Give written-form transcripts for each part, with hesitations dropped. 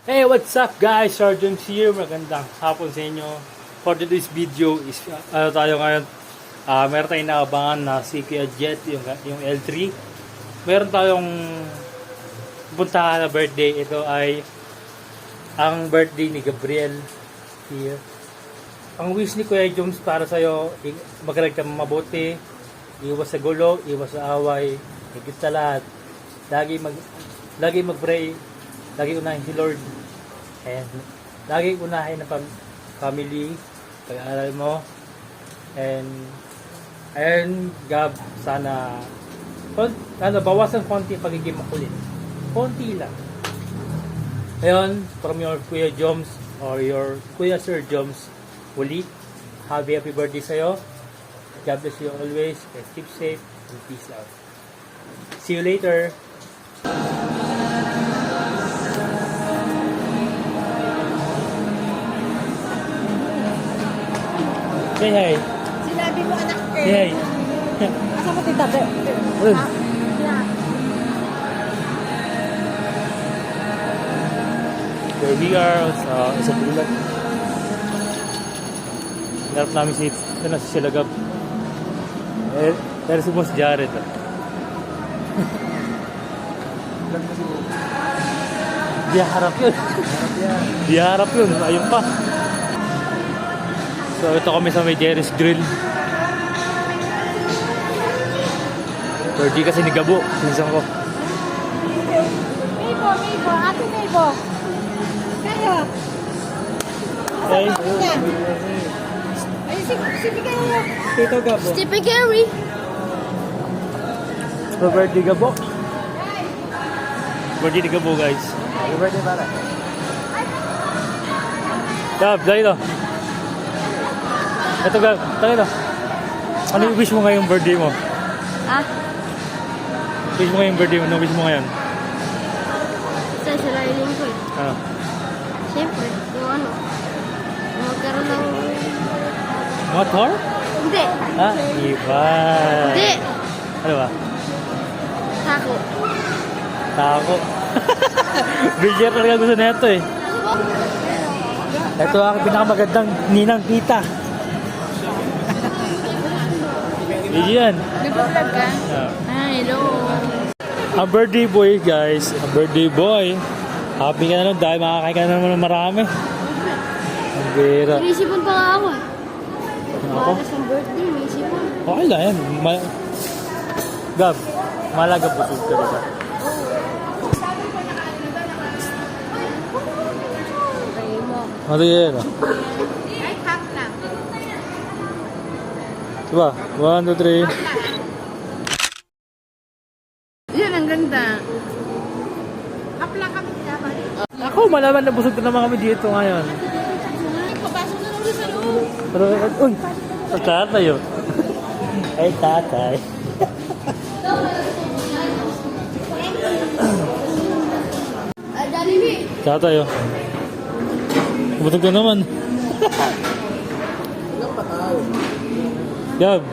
Hey, what's up guys? Sergeant here. Magandang hapon sa inyo. For today's video is tayo ngayon. Meron tayong naabangan na si Kuya Jet, yung L3. Meron tayong puntahan na birthday. Ito ay ang birthday ni Gabriel here. Ang wish ni Kuya Jones para sa'yo, magalag ka mabuti, iwas sa gulo, iwas sa away, higit sa lahat. Lagi mag-pray, lagi unahin si Lord, and lagi unahin ang family, pag-aaral mo, and Gab, sana bawasan konti pagiging makulit. Konti lang. Ngayon, from your Kuya Joms or your Kuya Sir Joms, uli, happy birthday sa'yo. God bless you always, and keep safe, and peace out. See you later. Say hi. Sinabi mo anak ko. Say hi. Asa mo tita? Uy. Ha? Yeah. Here we are sa bulat. Hinarap namin si Silagab. Pero si Boss Jared. Di harap yun. Di harap yun. Ayun pa. So ito kami sa may Jerry's Grill. Birthday kasi ni Gabo. Pinsan ko. Meibo. Ate Meibo. Kayo. Hey. Ay, si Gary. Tito Gabo. Si Gary. So birthday Gabo. Birthday ni Gabo guys. Happy birthday, para. Gab, dahil ito. Ito Gab, dahil ito. Ano yung wish mo ngayong birthday mo? Ah? Wish mo ngayong birthday mo? Ano wish mo ngayon? Sa siraling ko eh. Ano? Siyempre, yung ano. Magkaroon ng... Motor? Hindi. Ha? Iba. Hindi. Ano ba? Tako. Tako. Bigyan talaga gusto na ito eh. Ito ang pinakamagandang ninang tita. Bigyan. Nag-vlog ka? Hello. Ang birthday boy guys. Ang birthday boy. Happy ka na nun dahil makakain ka na naman ng marami. Ang bira. Inisipon pa nga ako eh. Ako? Para sa birthday, inisipon. Okay lang yan. Gab, malaga busog ka diba? Kayo mo. Ano yan? Ay, half lang. Diba? 1, 2, 3. Yan, ang ganda. Half lang kami pinabalik. Ako, malaman na busog na naman kami dito ngayon. Papasok na lang sa loob. Pero, uy! Ang tatay yun. Ay, tatay. Dali, Mi. Tatay yun. Busog na naman. Gab.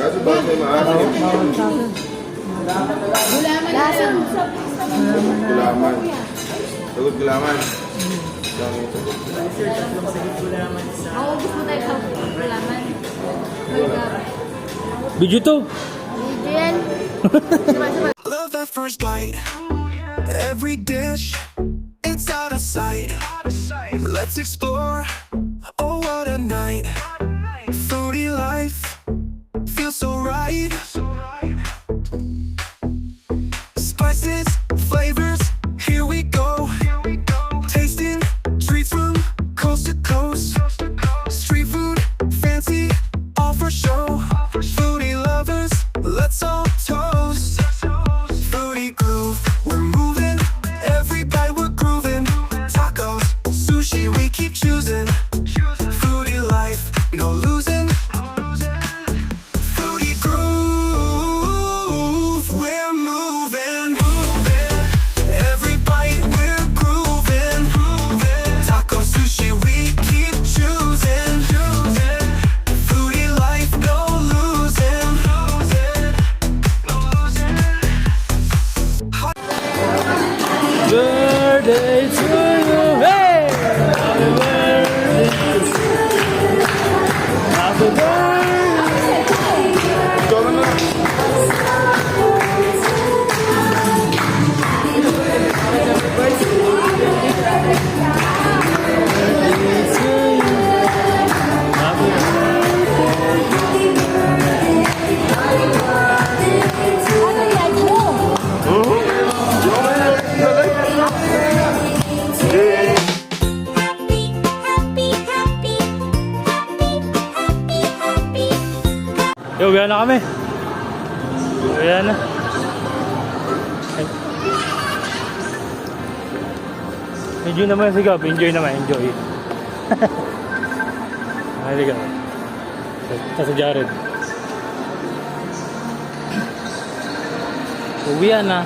Kaso ba siya maasim? Lasang. Gulaman. Sagot gulaman. Maubos mo tayo sa gulaman. Video to. Video yan. Love at first bite. Every dish, it's out of sight. Let's explore. Oh, what a night. Foodie life feels so right. Spices, flavors, here we go. Tasting treats from coast to coast. Uwi na kami. Uwi na. Ay. Enjoy naman si Gab. Enjoy naman. Enjoy. Ay, ligaw. Ito si Jared. Uwi na.